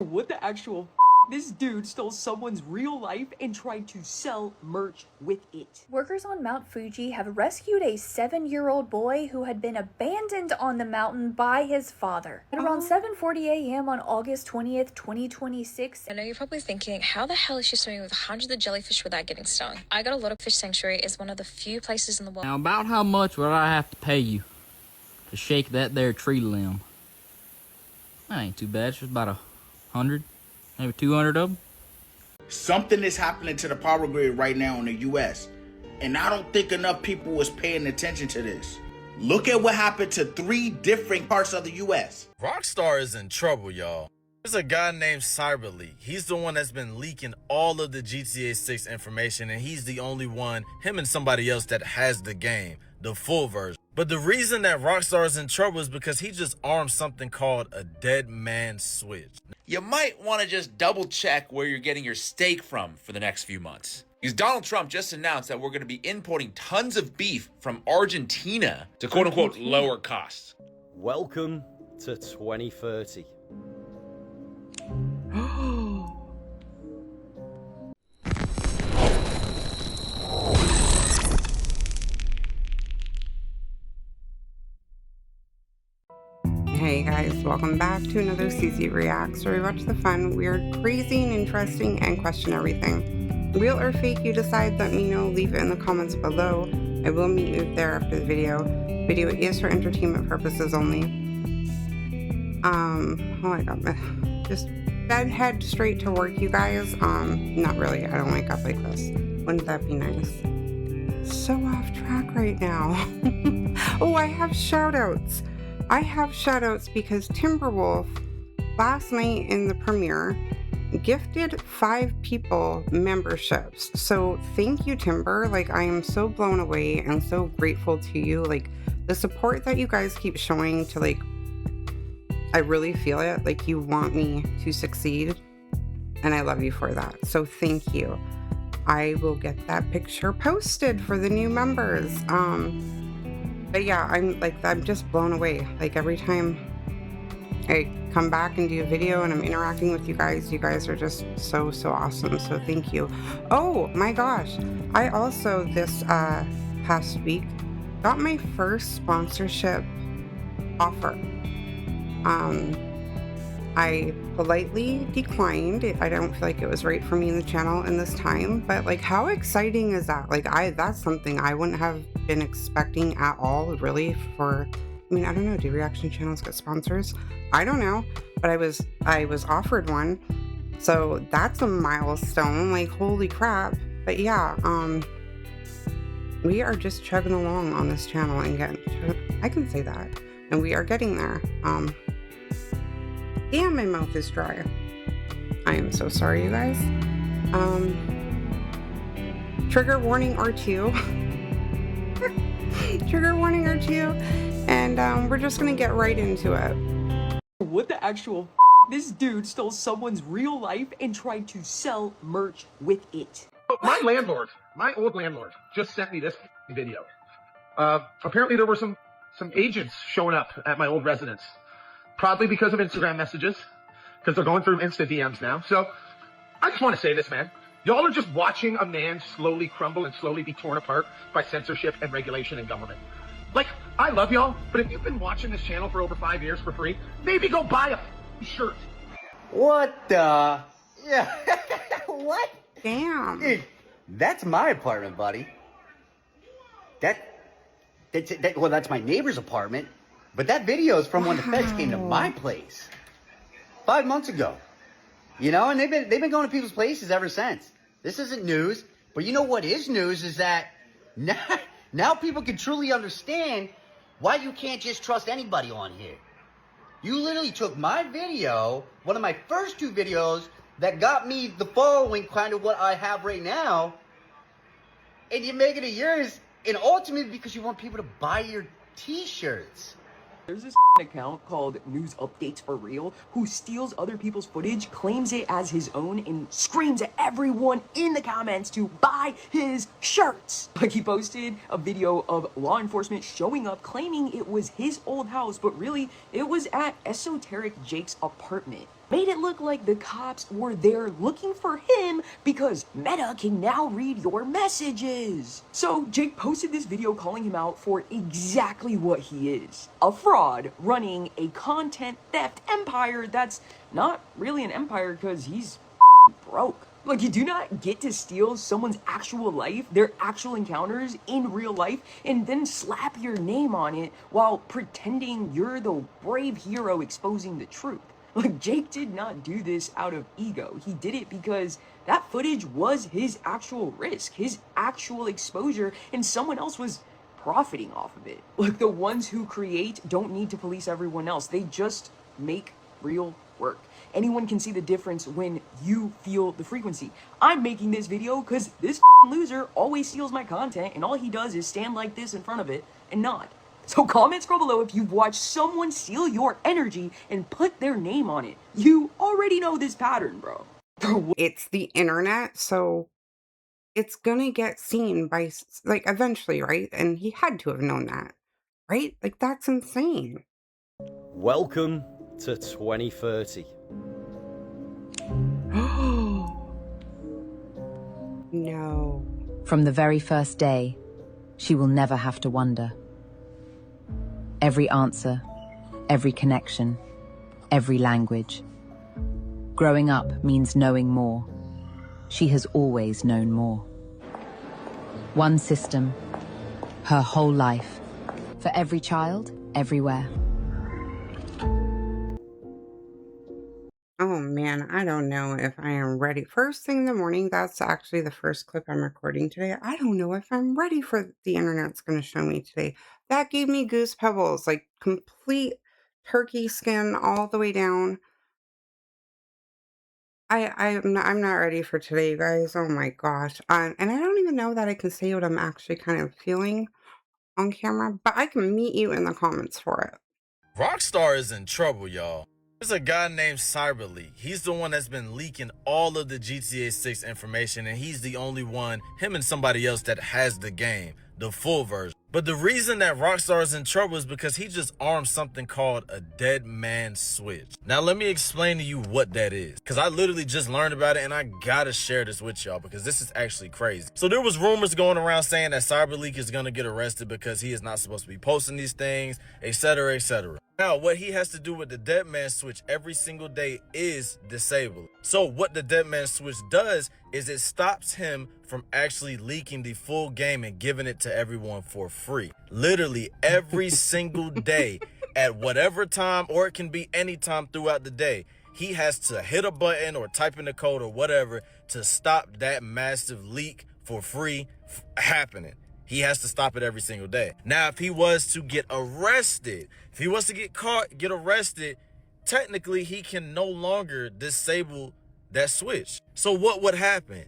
What the actual f? This dude stole someone's real life and tried to sell merch with it. Workers on Mount Fuji have rescued a 7-year-old boy who had been abandoned on the mountain by his father. At around 7:40 a.m. on August 20th, 2026. I know you're probably thinking, how the hell is she swimming with hundreds of jellyfish without getting stung? I Got a Lot of Fish Sanctuary is one of the few places in the world. Now, about how much would I have to pay you to shake that there tree limb? That ain't too bad. It's just about 100, maybe 200 of them. Something is happening to the power grid right now in the U.S., and I don't think enough people was paying attention to this. Look at what happened to 3 different parts of the U.S. Rockstar is in trouble, y'all. There's a guy named CyberLeak. He's the one that's been leaking all of the GTA 6 information, and he's the only one, him and somebody else, that has the game, the full version. But the reason that Rockstar is in trouble is because he just armed something called a dead man switch. You might want to just double check where you're getting your steak from for the next few months. Because Donald Trump just announced that we're going to be importing tons of beef from Argentina to quote-unquote lower costs. Welcome to 2030. Hey guys, welcome back to another CZ Reacts, where we watch the fun, weird, crazy, and interesting, and question everything. Real or fake, you decide, let me know, leave it in the comments below. I will meet you there after the video. Video is for entertainment purposes only. Oh my god, just bed head straight to work, you guys. Not really, I don't wake up like this. Wouldn't that be nice? So off track right now. Oh, I have shout outs. I have shoutouts because Timberwolf last night in the premiere gifted 5 people memberships. So thank you, Timber. Like, I am so blown away and so grateful to you. Like, the support that you guys keep showing to, like, I really feel it. Like, you want me to succeed, and I love you for that. So thank you. I will get that picture posted for the new members. But yeah, I'm just blown away. Like, every time I come back and do a video and I'm interacting with you guys are just so awesome. So thank you. Oh my gosh. I also, this past week, got my first sponsorship offer. I politely declined. I don't feel like it was right for me in the channel in this time, but like, how exciting is that? Like, that's something I wouldn't have been expecting at all, really. I mean, I don't know, do reaction channels get sponsors? I don't know, but I was offered one, so that's a milestone. Like, holy crap. But yeah, we are just chugging along on this channel and I can say that, and we are getting there. Damn, my mouth is dry. I am so sorry, you guys. Trigger warning R2. Trigger warning R2. And we're just gonna get right into it. What the actual f? This dude stole someone's real life and tried to sell merch with it. My landlord, my old landlord, just sent me this video. Apparently there were some agents showing up at my old residence. Probably because of Instagram messages, because they're going through Insta DMs now. So I just want to say this, man. Y'all are just watching a man slowly crumble and slowly be torn apart by censorship and regulation and government. Like, I love y'all, but if you've been watching this channel for over 5 years for free, maybe go buy a shirt. What the? Yeah. What? Damn. Dude, that's my apartment, buddy. Well, that's my neighbor's apartment. But that video is from when the feds came to my place 5 months ago. You know, and they've been going to people's places ever since. This isn't news, but you know what is news is that now people can truly understand why you can't just trust anybody on here. You literally took my video, one of my first 2 videos that got me the following, kind of what I have right now, and you make it yours, and ultimately because you want people to buy your t-shirts. There's this account called News Updates for Real who steals other people's footage, claims it as his own, and screams at everyone in the comments to buy his shirts. Like, he posted a video of law enforcement showing up claiming it was his old house, but really it was at Esoteric Jake's apartment. made it look like the cops were there looking for him because Meta can now read your messages. So Jake posted this video calling him out for exactly what he is. A fraud running a content theft empire that's not really an empire because he's broke. Like, you do not get to steal someone's actual life, their actual encounters in real life, and then slap your name on it while pretending you're the brave hero exposing the truth. Like, Jake did not do this out of ego. He did it because that footage was his actual risk, his actual exposure, and someone else was profiting off of it. Like, the ones who create don't need to police everyone else. They just make real work. Anyone can see the difference when you feel the frequency. I'm making this video because this loser always steals my content and all he does is stand like this in front of it and nod. So comment scroll below if you've watched someone steal your energy and put their name on it. You already know this pattern, bro. It's the internet, so it's gonna get seen by, like, eventually, right? And he had to have known that, right? Like, that's insane. Welcome to 2030. No. From the very first day, she will never have to wonder. Every answer, every connection, every language. Growing up means knowing more. She has always known more. One system, her whole life, for every child, everywhere. Oh man, I don't know if I am ready. First thing in the morning, that's actually the first clip I'm recording today. I don't know if I'm ready for the internet's going to show me today. That gave me goose pebbles, like complete turkey skin all the way down. I'm not ready for today, you guys. Oh my gosh. And I don't even know that I can say what I'm actually kind of feeling on camera, but I can meet you in the comments for it. Rockstar is in trouble, y'all. There's a guy named Cyberleak. He's the one that's been leaking all of the GTA 6 information, and he's the only one, him and somebody else, that has the game, the full version. But the reason that Rockstar is in trouble is because he just armed something called a dead man switch. Now let me explain to you what that is, because I literally just learned about it and I gotta share this with y'all because this is actually crazy. So there was rumors going around saying that Cyberleak is gonna get arrested because he is not supposed to be posting these things, etc, etc. Now, what he has to do with the dead man switch every single day is disable it. So what the dead man switch does is it stops him from actually leaking the full game and giving it to everyone for free. Literally every single day at whatever time, or it can be any time throughout the day, he has to hit a button or type in the code or whatever to stop that massive leak for free happening. He has to stop it every single day. Now, if he was to get arrested, if he was to get caught, get arrested, technically he can no longer disable that switch. So what would happen?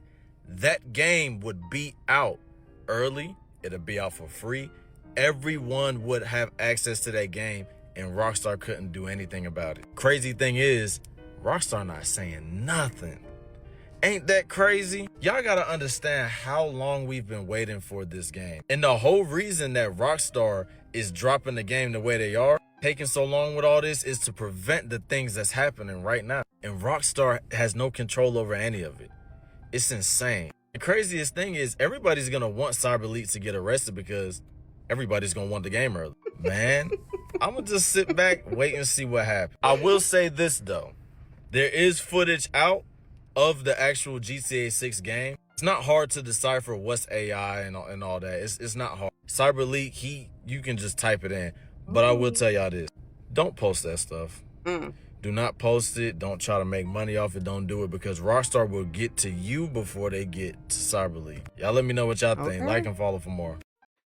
That game would be out early. It'll be out for free. Everyone would have access to that game and Rockstar couldn't do anything about it. Crazy thing is, Rockstar not saying nothing. Ain't that crazy? Y'all gotta understand how long we've been waiting for this game. And the whole reason that Rockstar is dropping the game the way they are, taking so long with all this, is to prevent the things that's happening right now. And Rockstar has no control over any of it. It's insane. The craziest thing is everybody's gonna want Cyberleak to get arrested because everybody's gonna want the game early. Man, I'm gonna just sit back, wait and see what happens. I will say this though. There is footage out of the actual GTA 6 game. It's not hard to decipher what's AI and all that. It's not hard. Cyberleak, you can just type it in. But I will tell y'all this. Don't post that stuff. Do not post it. Don't try to make money off it. Don't do it because Rockstar will get to you before they get to Cyberleak. Y'all let me know what y'all think. Like and follow for more.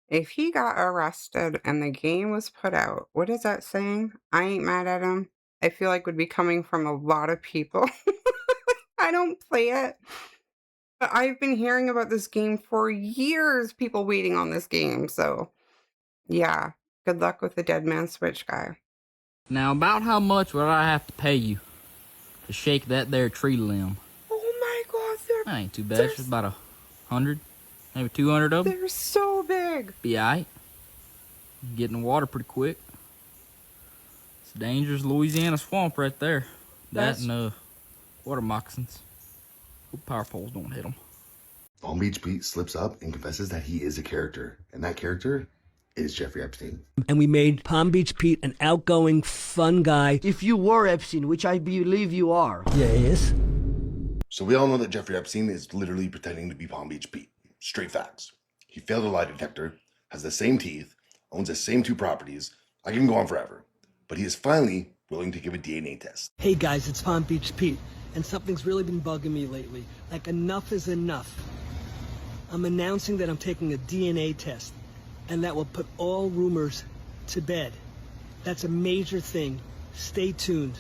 If he got arrested and the game was put out, what is that saying? I ain't mad at him. I feel like would be coming from a lot of people. I don't play it. But I've been hearing about this game for years, people waiting on this game. So, yeah, good luck with the dead man switch guy. Now, about how much would I have to pay you to shake that there tree limb? Oh my god, That ain't too bad. It's just about 100, maybe 200 of them. they're so big. Be alright. Get in the water pretty quick. It's a dangerous Louisiana swamp right there. That and water moccasins. Hope power poles don't hit them. Palm Beach Pete slips up and confesses that he is a character, and that character is Jeffrey Epstein. And we made Palm Beach Pete an outgoing, fun guy. If you were Epstein, which I believe you are. Yeah, he is. So we all know that Jeffrey Epstein is literally pretending to be Palm Beach Pete. Straight facts. He failed a lie detector, has the same teeth, owns the same 2 properties. I can go on forever. But he is finally willing to give a DNA test. Hey guys, it's Palm Beach Pete, and something's really been bugging me lately. Like, enough is enough. I'm announcing that I'm taking a DNA test, and that will put all rumors to bed. That's a major thing. Stay tuned.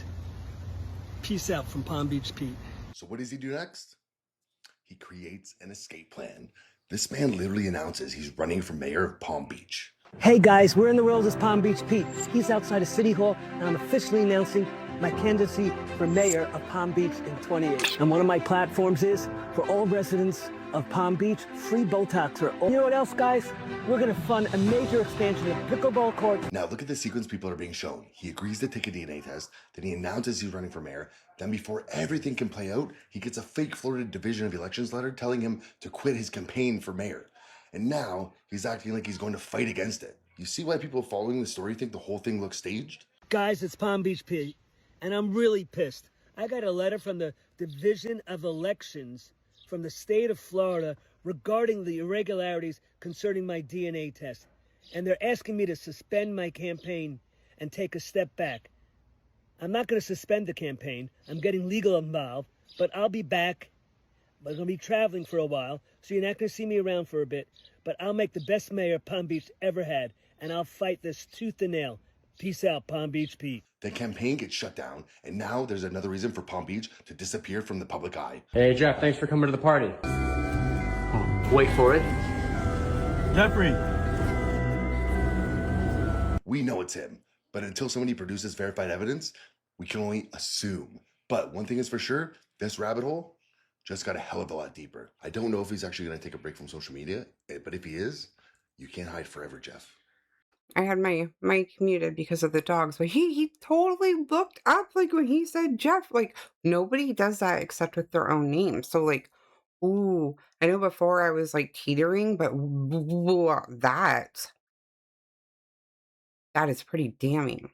Peace out from Palm Beach Pete. So what does he do next? He creates an escape plan. This man literally announces he's running for mayor of Palm Beach. Hey guys, we're in the Rails as Palm Beach Pete. He's outside of City Hall, and I'm officially announcing my candidacy for mayor of Palm Beach in 28. And one of my platforms is for all residents of Palm Beach, free Botox for all. You know what else, guys? We're gonna fund a major expansion of pickleball courts. Now look at the sequence people are being shown. He agrees to take a DNA test, then he announces he's running for mayor, then before everything can play out, he gets a fake Florida Division of Elections letter telling him to quit his campaign for mayor. And now he's acting like he's going to fight against it. You see why people following the story think the whole thing looks staged? Guys, it's Palm Beach Pete, and I'm really pissed. I got a letter from the Division of Elections from the state of Florida regarding the irregularities concerning my DNA test. And they're asking me to suspend my campaign and take a step back. I'm not going to suspend the campaign. I'm getting legal involved, but I'll be back. I'm going to be traveling for a while, so you're not going to see me around for a bit. But I'll make the best mayor Palm Beach ever had, and I'll fight this tooth and nail. Peace out, Palm Beach Pete. The campaign gets shut down, and now there's another reason for Palm Beach to disappear from the public eye. Hey, Jeff, thanks for coming to the party. Wait for it. Jeffrey! We know it's him, but until somebody produces verified evidence, we can only assume. But one thing is for sure, this rabbit hole just got a hell of a lot deeper. I don't know if he's actually going to take a break from social media, but if he is, you can't hide forever, Jeff. I had my mic muted because of the dogs, but he totally looked up like when he said Jeff. Like, nobody does that except with their own name. So like, ooh, I know before I was like teetering, but that is pretty damning.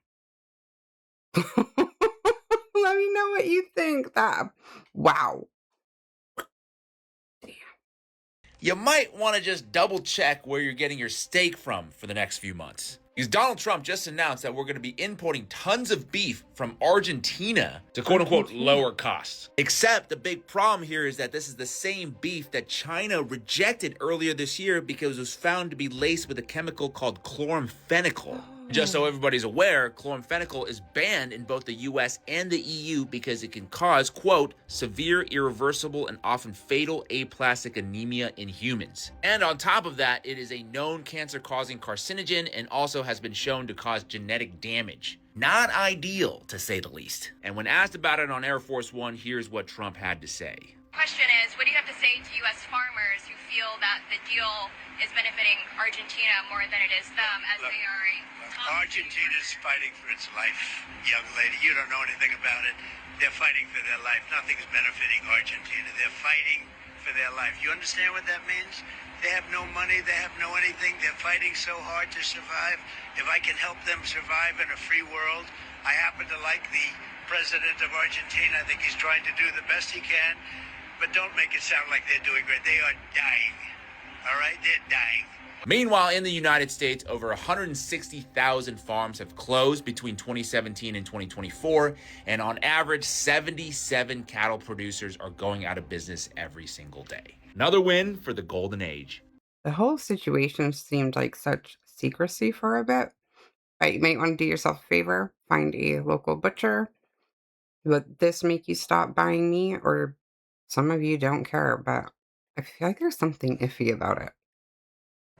Let me know what you think. That, wow. You might want to just double check where you're getting your steak from for the next few months. Because Donald Trump just announced that we're going to be importing tons of beef from Argentina to quote unquote lower costs. Except the big problem here is that this is the same beef that China rejected earlier this year because it was found to be laced with a chemical called chloramphenicol. Just so everybody's aware, chloramphenicol is banned in both the US and the EU because it can cause, quote, severe, irreversible, and often fatal aplastic anemia in humans. And on top of that, it is a known cancer-causing carcinogen and also has been shown to cause genetic damage. Not ideal, to say the least. And when asked about it on Air Force One, here's what Trump had to say. Question is, what do you have to say to U.S. farmers who feel that the deal is benefiting Argentina more than it is them, as they are Argentina's fighting for its life, young lady. You don't know anything about it. They're fighting for their life. Nothing's benefiting Argentina. They're fighting for their life. You understand what that means? They have no money. They have no anything. They're fighting so hard to survive. If I can help them survive in a free world, I happen to like the president of Argentina. I think he's trying to do the best he can. But don't make it sound like they're doing great. They are dying. All right? They're dying. Meanwhile, in the United States, over 160,000 farms have closed between 2017 and 2024, and on average, 77 cattle producers are going out of business every single day. Another win for the golden age. The whole situation seemed like such secrecy for a bit. But you might want to do yourself a favor, find a local butcher. Would this make you stop buying meat? Or some of you don't care, but I feel like there's something iffy about it.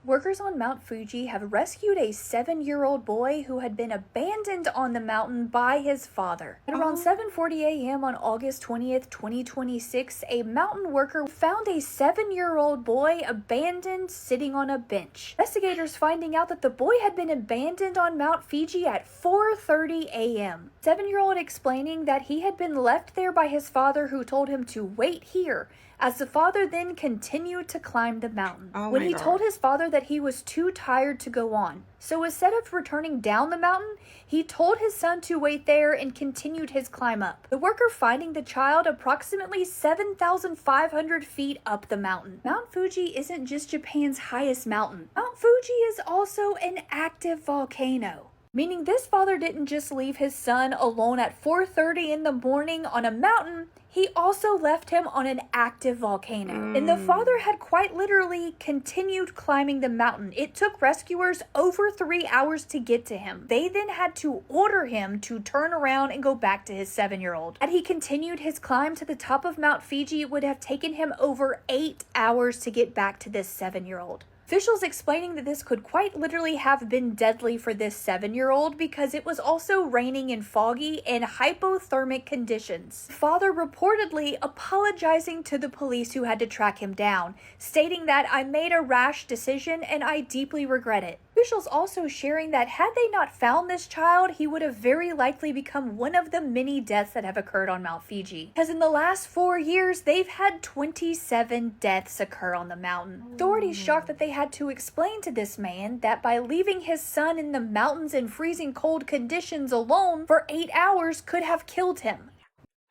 Workers on Mount Fuji have rescued a 7-year-old boy who had been abandoned on the mountain by his father. At around 7:40 a.m. on August 20th, 2026, a mountain worker found a 7-year-old boy abandoned sitting on a bench. Investigators finding out that the boy had been abandoned on Mount Fuji at 4:30 a.m. 7-year-old explaining that he had been left there by his father, who told him to wait here, as the father then continued to climb the mountain. When he told his father that he was too tired to go on, so instead of returning down the mountain, he told his son to wait there and continued his climb up. The worker finding the child approximately 7,500 feet up the mountain. Mount Fuji isn't just Japan's highest mountain. Mount Fuji is also an active volcano, meaning this father didn't just leave his son alone at 4:30 in the morning on a mountain, he also left him on an active volcano. And the father had quite literally continued climbing the mountain. It took rescuers over 3 hours to get to him. They then had to order him to turn around and go back to his 7-year-old. Had he continued his climb to the top of Mount Fuji, it would have taken him over 8 hours to get back to this 7-year-old. Officials explaining that this could quite literally have been deadly for this 7-year-old because it was also raining and foggy and hypothermic conditions. Father reportedly apologizing to the police who had to track him down, stating that "I made a rash decision and I deeply regret it." Officials also sharing that had they not found this child, he would have very likely become one of the many deaths that have occurred on Mount Fuji. Because in the last 4 years, they've had 27 deaths occur on the mountain. Authorities shocked that they had to explain to this man that by leaving his son in the mountains in freezing cold conditions alone for 8 hours could have killed him.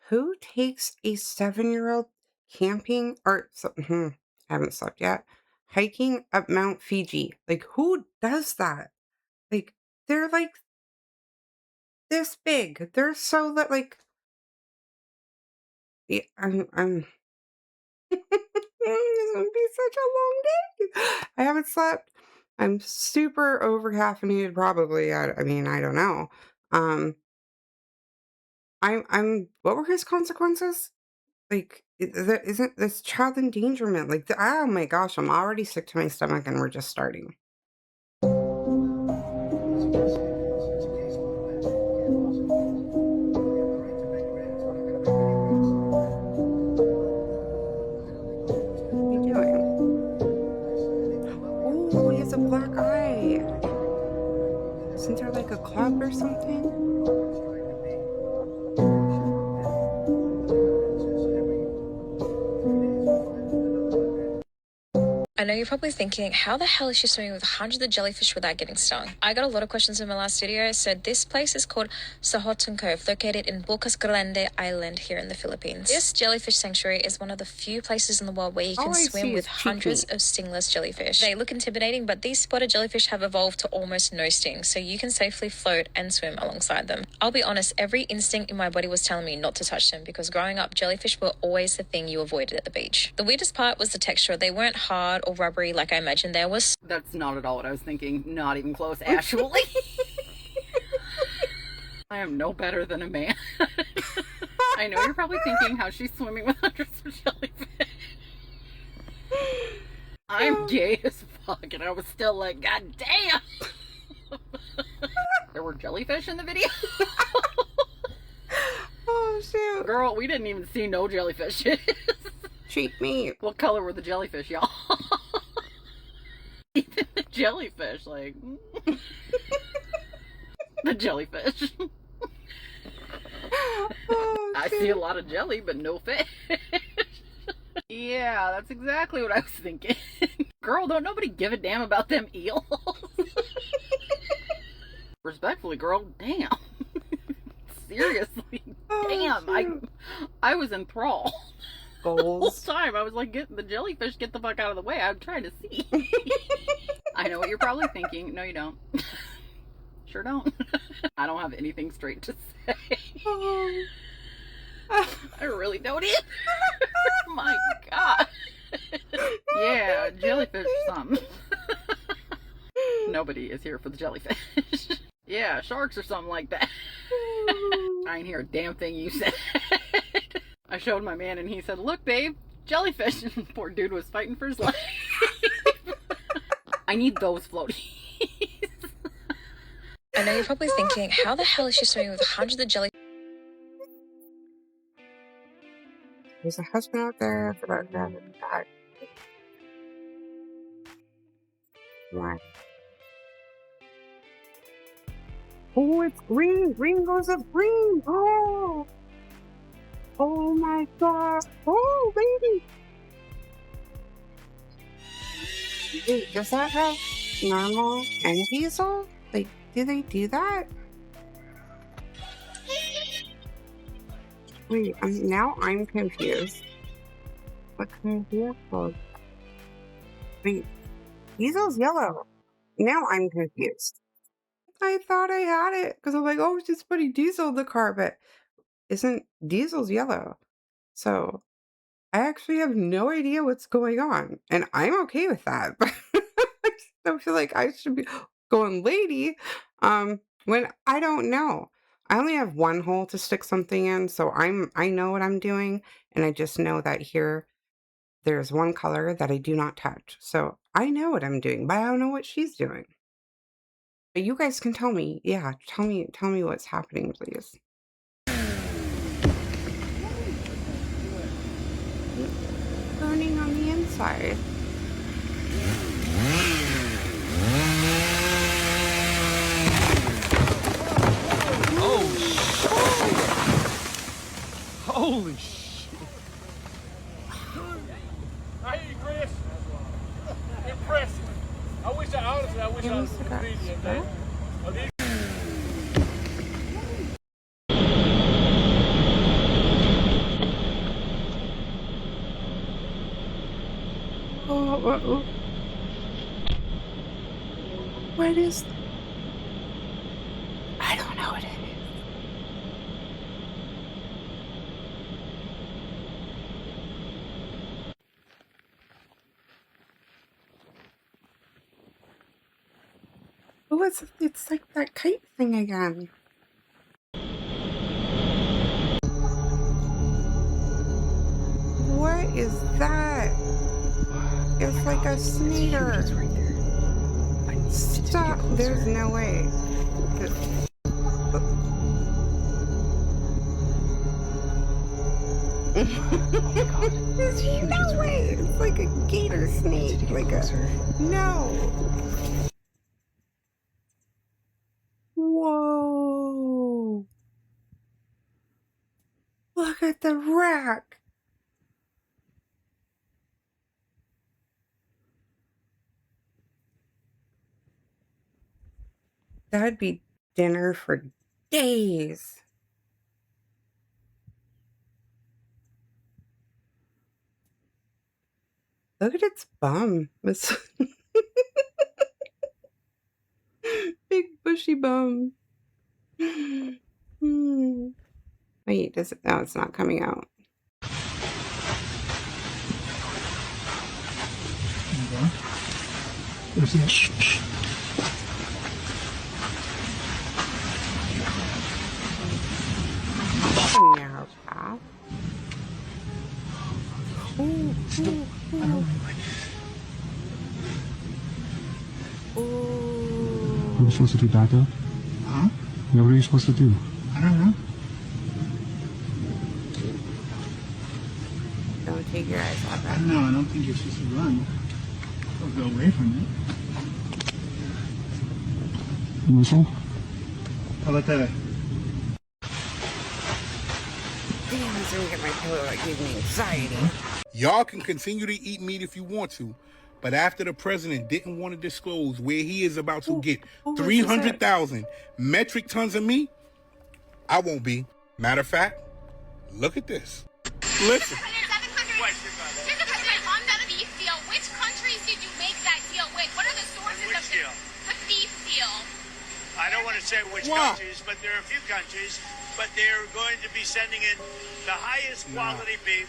Who takes a 7-year-old camping or I haven't slept yet. Hiking up Mount Fiji. Like, who does that? Like, they're like this big. They're so like yeah, I'm This gonna be such a long day. I haven't slept. I'm super over caffeinated probably. I mean, I don't know. I'm what were his consequences? Like, isn't this child endangerment? Like, oh my gosh, I'm already sick to my stomach and we're just starting. What are you doing? Oh, he has a black eye. Isn't there like a club or something? I know you're probably thinking, how the hell is she swimming with hundreds of jellyfish without getting stung? I got a lot of questions in my last video. So this place is called Sahotun Cove, located in Bocas Grande Island here in the Philippines. This jellyfish sanctuary is one of the few places in the world where you can swim with hundreds of stingless jellyfish. They look intimidating, but these spotted jellyfish have evolved to almost no sting, so you can safely float and swim alongside them. I'll be honest, every instinct in my body was telling me not to touch them because growing up, jellyfish were always the thing you avoided at the beach. The weirdest part was the texture. They weren't hard or rubbery like I imagined there was. That's not at all what I was thinking. Not even close, actually. I am no better than a man. I know you're probably thinking how she's swimming with hundreds of jellyfish. I'm gay as fuck, and I was still like, God damn! There were jellyfish in the video? Oh, shoot. Girl, we didn't even see no jellyfish. Treat me. What color were the jellyfish, y'all? Even the jellyfish, like... The jellyfish. Oh, I see a lot of jelly, but no fish. Yeah, that's exactly what I was thinking. Girl, don't nobody give a damn about them eels. Respectfully, girl, damn. Seriously, damn. I was enthralled. The whole time I was like, get the jellyfish, get the fuck out of the way. I'm trying to see. I know what you're probably thinking. No, you don't. Sure don't. I don't have anything straight to say. I really don't either. My God. Yeah, jellyfish or something. Nobody is here for the jellyfish. Yeah, sharks or something like that. I ain't hear a damn thing you said. I showed my man and he said, look, babe, jellyfish. And poor dude was fighting for his life. I I need those floaties. I know you're probably thinking, how the hell is she swimming with hundreds of jelly? There's a husband out there. I forgot to grab him back. Right. Oh, it's green. Green goes up green. Oh. Oh my god. Oh, baby. Wait, does that have normal and diesel? Like, do they do that? Wait, now I'm confused. What kind of vehicle? Wait, diesel's yellow. Now I'm confused. I thought I had it because I'm like, oh, it's just putting diesel in the car, but isn't diesel's yellow? So I actually have no idea what's going on, and I'm okay with that. But I just don't feel like I should be going lady when I don't know. I only have one hole to stick something in, so I know what I'm doing, and I just know that here there's one color that I do not touch. So I know what I'm doing, but I don't know what she's doing. But you guys can tell me. Yeah, tell me what's happening, please. Burning on the inside. Oh, holy shit. Hey, Chris. Impressive. I wish I was obedient, man. Oh. What is... I don't know what it is. Oh, it's like that kite thing again. What is that? It's like a sneaker. Stop. There's no way. There's no way. It's like a gator snake. Like a... No. Whoa. Look at the rack. That'd be dinner for days. Look at its bum. It's big bushy bum. Wait, does it? No, it's not coming out. Narrow path. Ooh. What are you supposed to do, back up? Huh? What are you supposed to do? I don't know. Don't take your eyes off I it. don't know. I don't think you're supposed to run or go away from it. You whistle? How about that? Damn, it's gonna get my pillow. That gave me anxiety. Y'all can continue to eat meat if you want to, but after the president didn't want to disclose where he is about to get 300,000 metric tons of meat, I won't be. Matter of fact, look at this. Listen. On that beef deal, which countries did you make that deal with? What are the sources of the beef deal? I don't want to say which countries, but there are a few countries, but they're going to be sending in the highest quality beef,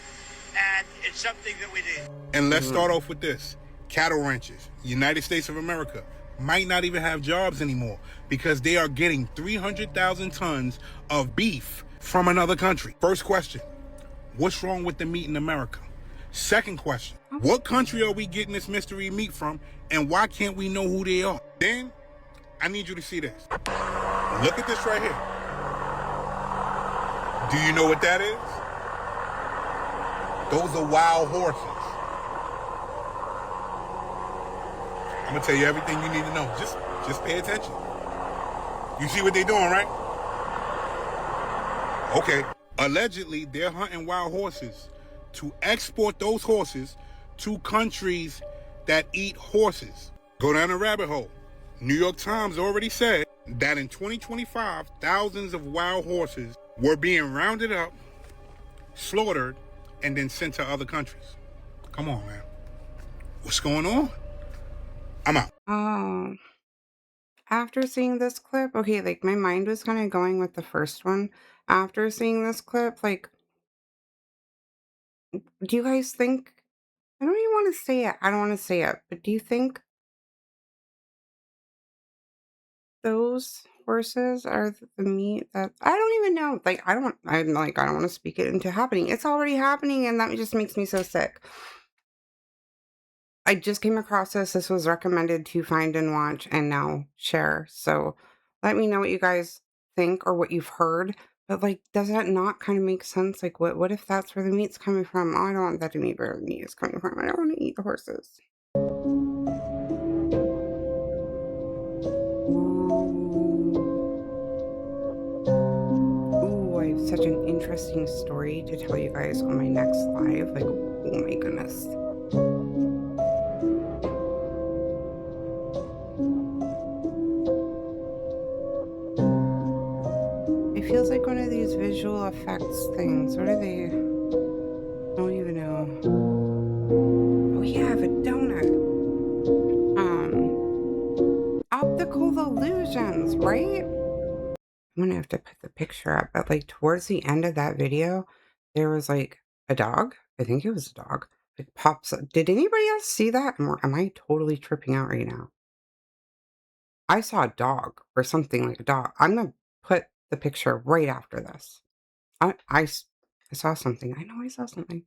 and it's something that we need. And let's start off with this. Cattle ranchers, United States of America, might not even have jobs anymore because they are getting 300,000 tons of beef from another country. First question, what's wrong with the meat in America? Second question, what country are we getting this mystery meat from, and why can't we know who they are? Then, I need you to see this. Look at this right here. Do you know what that is? Those are wild horses. I'm gonna tell you everything you need to know. Just pay attention. You see what they're doing, right? Okay. Allegedly, they're hunting wild horses to export those horses to countries that eat horses. Go down a rabbit hole. New York Times already said that in 2025, thousands of wild horses were being rounded up, slaughtered, and then sent to other countries. Come on, man. What's going on? I'm out. After seeing this clip, okay, like my mind was kind of going with the first one. After seeing this clip, like, do you guys think, I don't even want to say it. I don't want to say it, but do you think those horses are the meat that I don't even know? Like, I don't want to speak it into happening. It's already happening, and that just makes me so sick. I just came across this. This was recommended to find and watch and now share. So let me know what you guys think or what you've heard. But like, does that not kind of make sense? Like, what if that's where the meat's coming from? Oh, I don't want that to be where the meat is coming from. I don't want to eat the horses. Ooh, I have such an interesting story to tell you guys on my next live. Like, oh my goodness. It feels like one of these visual effects things. What are they? I don't even know. Oh yeah, I have a donut. Optical illusions, right? I'm gonna have to put the picture up, but like towards the end of that video, there was like a dog. I think it was a dog. It pops up. Did anybody else see that? Am I totally tripping out right now? I saw a dog or something like a dog. I'm gonna put the picture right after this. I saw something. I know I saw something.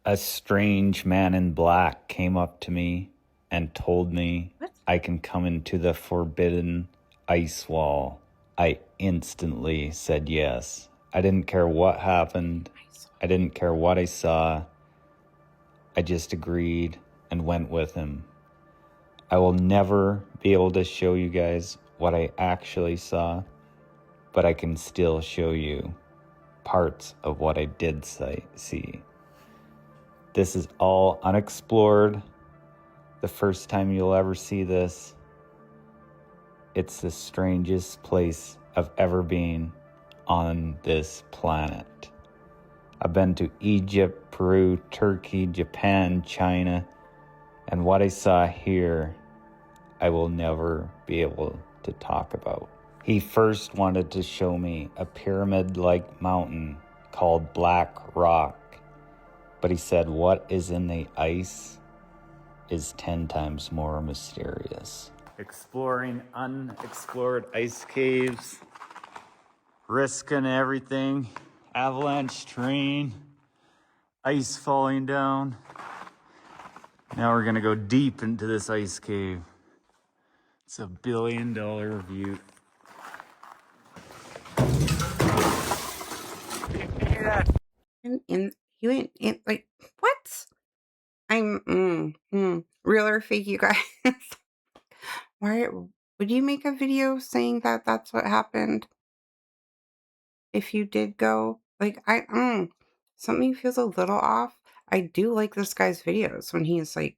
A strange man in black came up to me and told me I can come into the forbidden ice wall. I instantly said yes. I didn't care what happened. I didn't care what I saw. I just agreed and went with him. I will never be able to show you guys what I actually saw, but I can still show you parts of what I did see. This is all unexplored. The first time you'll ever see this. It's the strangest place I've ever been on this planet. I've been to Egypt, Peru, Turkey, Japan, China, and what I saw here, I will never be able to talk about. He first wanted to show me a pyramid-like mountain called Black Rock, but he said what is in the ice is 10 times more mysterious. Exploring unexplored ice caves, risking everything, avalanche terrain, ice falling down. Now we're gonna go deep into this ice cave. It's $1 billion view. You ain't like what? I'm real or fake, you guys. Why would you make a video saying that that's what happened? If you did go, like something feels a little off. I do like this guy's videos when he's like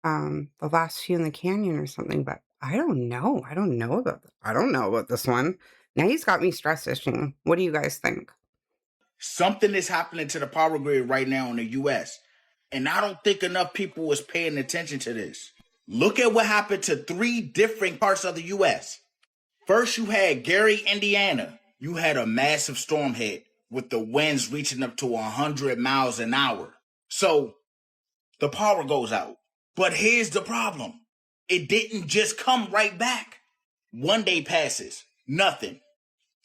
the last few in the canyon or something, but I don't know. I don't know about this one. Now he's got me stress itching. What do you guys think? Something is happening to the power grid right now in the U.S., and I don't think enough people is paying attention to this. Look at what happened to 3 different parts of the U.S. First, you had Gary, Indiana. You had a massive storm hit with the winds reaching up to 100 miles an hour. So the power goes out. But here's the problem. It didn't just come right back. One day passes, nothing.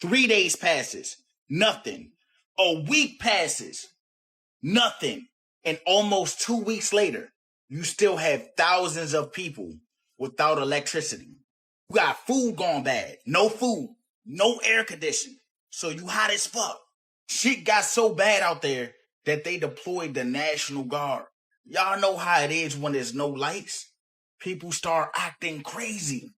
3 days passes, nothing. A week passes, nothing. And almost 2 weeks later, you still have thousands of people without electricity. You got food gone bad, no food, no air conditioning. So you hot as fuck. Shit got so bad out there that they deployed the National Guard. Y'all know how it is when there's no lights. People start acting crazy.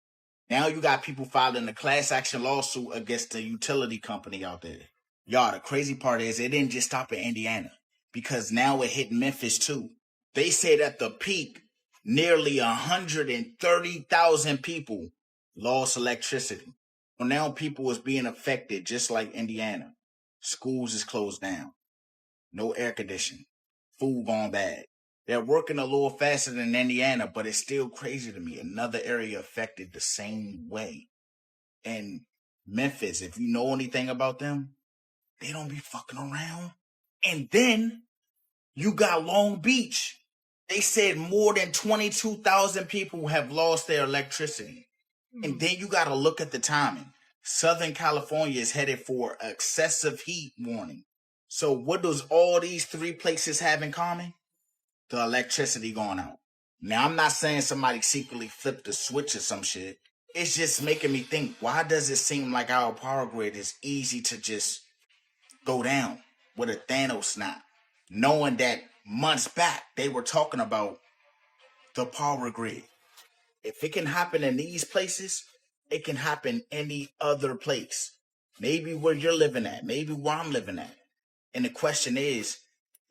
Now you got people filing a class action lawsuit against the utility company out there. Y'all, the crazy part is it didn't just stop in Indiana, because now it hit Memphis too. They said at the peak, nearly 130,000 people lost electricity. Well, now people is being affected just like Indiana. Schools is closed down. No air conditioning. Food gone bad. They're working a little faster than Indiana, but it's still crazy to me. Another area affected the same way. And Memphis, if you know anything about them, they don't be fucking around. And then you got Long Beach. They said more than 22,000 people have lost their electricity. And then you got to look at the timing. Southern California is headed for excessive heat warning. So what does all these 3 places have in common? The electricity going out. Now, I'm not saying somebody secretly flipped the switch or some shit. It's just making me think, why does it seem like our power grid is easy to just go down with a Thanos snap? Knowing that months back, they were talking about the power grid. If it can happen in these places, it can happen any other place. Maybe where you're living at, maybe where I'm living at. And the question is,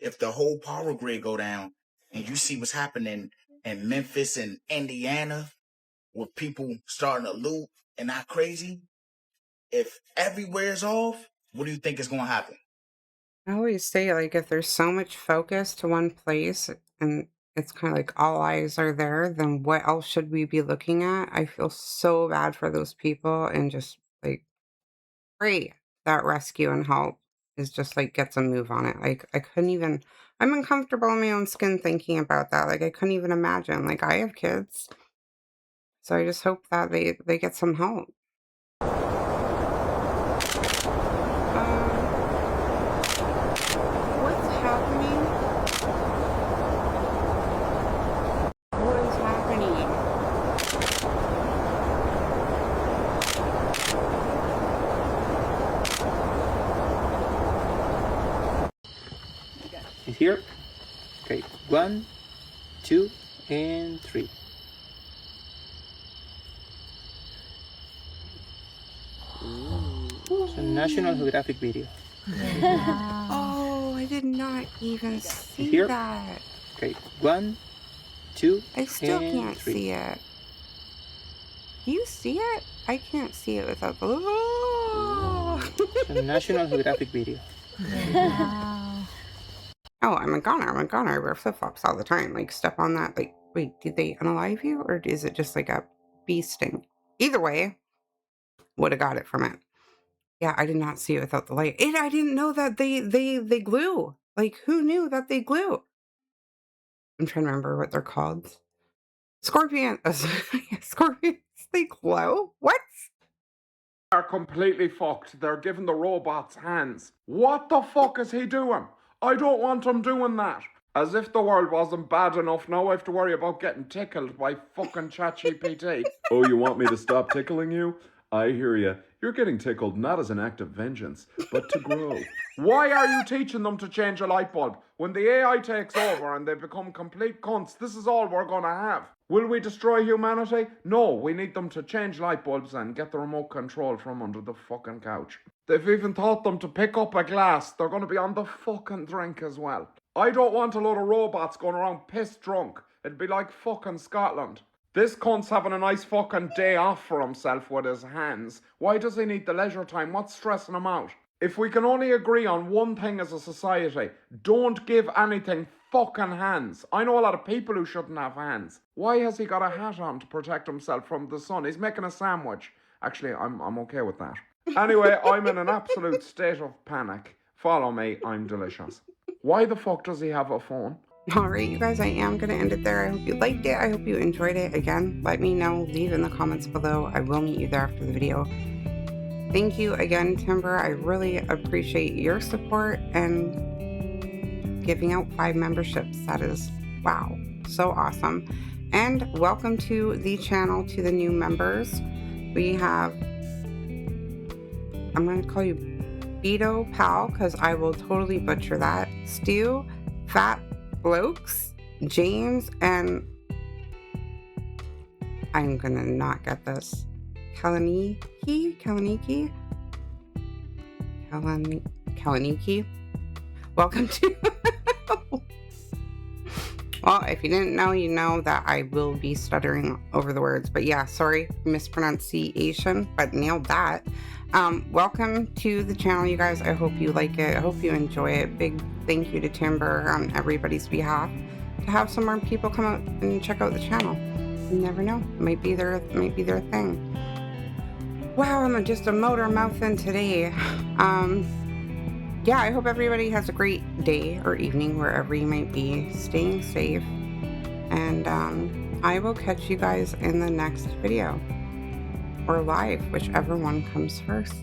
if the whole power grid go down, and you see what's happening in Memphis and Indiana, with people starting to loot and not crazy, if everywhere's off, what do you think is going to happen? I always say, like, if there's so much focus to one place and it's kind of like all eyes are there, then what else should we be looking at? I feel so bad for those people, and just like pray that rescue and help is just like gets a move on it. Like, I couldn't even, I'm uncomfortable in my own skin thinking about that. Like, I couldn't even imagine. Like, I have kids, so I just hope that they get some help. What's happening? What is happening? Here. Okay, 1, 2, and 3. It's a National Geographic video. Oh, I did not even see Here. that. Okay, 1, 2, I still and can't 3. see it. Do you see it? I can't see it without the... Oh, It's a National Geographic video. Oh, I'm a goner. I wear flip-flops all the time. Like, step on that. Like, wait, did they unalive you? Or is it just like a bee sting? Either way, would have got it from it. Yeah, I did not see it without the light. I didn't know that they glue. Like, who knew that they glue? I'm trying to remember what they're called. Scorpion. Scorpions, they glow? What? Are completely fucked. They're giving the robots hands. What the fuck is he doing? I don't want him doing that. As if the world wasn't bad enough, now I have to worry about getting tickled by fucking ChatGPT. Oh, you want me to stop tickling you? I hear you. You're getting tickled not as an act of vengeance, but to grow. Why are you teaching them to change a light bulb? When the AI takes over and they become complete cunts, this is all we're gonna have. Will we destroy humanity? No, we need them to change light bulbs and get the remote control from under the fucking couch. They've even taught them to pick up a glass. They're gonna be on the fucking drink as well. I don't want a load of robots going around piss drunk. It'd be like fucking Scotland. This cunt's having a nice fucking day off for himself with his hands. Why does he need the leisure time? What's stressing him out? If we can only agree on one thing as a society, don't give anything fucking hands. I know a lot of people who shouldn't have hands. Why has he got a hat on to protect himself from the sun? He's making a sandwich. Actually, I'm okay with that. Anyway, I'm in an absolute state of panic. Follow me, I'm delicious. Why the fuck does he have a phone? Alright, you guys, I am going to end it there. I hope you liked it. I hope you enjoyed it. Again, let me know. Leave in the comments below. I will meet you there after the video. thank you again, Timber. I really appreciate your support and giving out 5 memberships. That is, wow, so awesome. And welcome to the channel, to the new members. We have, I'm going to call you Beto Pal, because I will totally butcher that. Stu, Fat Blokes, James, and I'm going to not get this. Kalaniki. Welcome to... Well, if you didn't know, you know that I will be stuttering over the words. But yeah, sorry, mispronunciation, but nailed that. Welcome to the channel, you guys. I hope you like it. I hope you enjoy it. Big thank you to Timber on everybody's behalf to have some more people come out and check out the channel. You never know. It might be their thing. Wow, I'm just a motor mouthing today. Yeah, I hope everybody has a great day or evening wherever you might be. Staying safe. And I will catch you guys in the next video. Or live, whichever one comes first.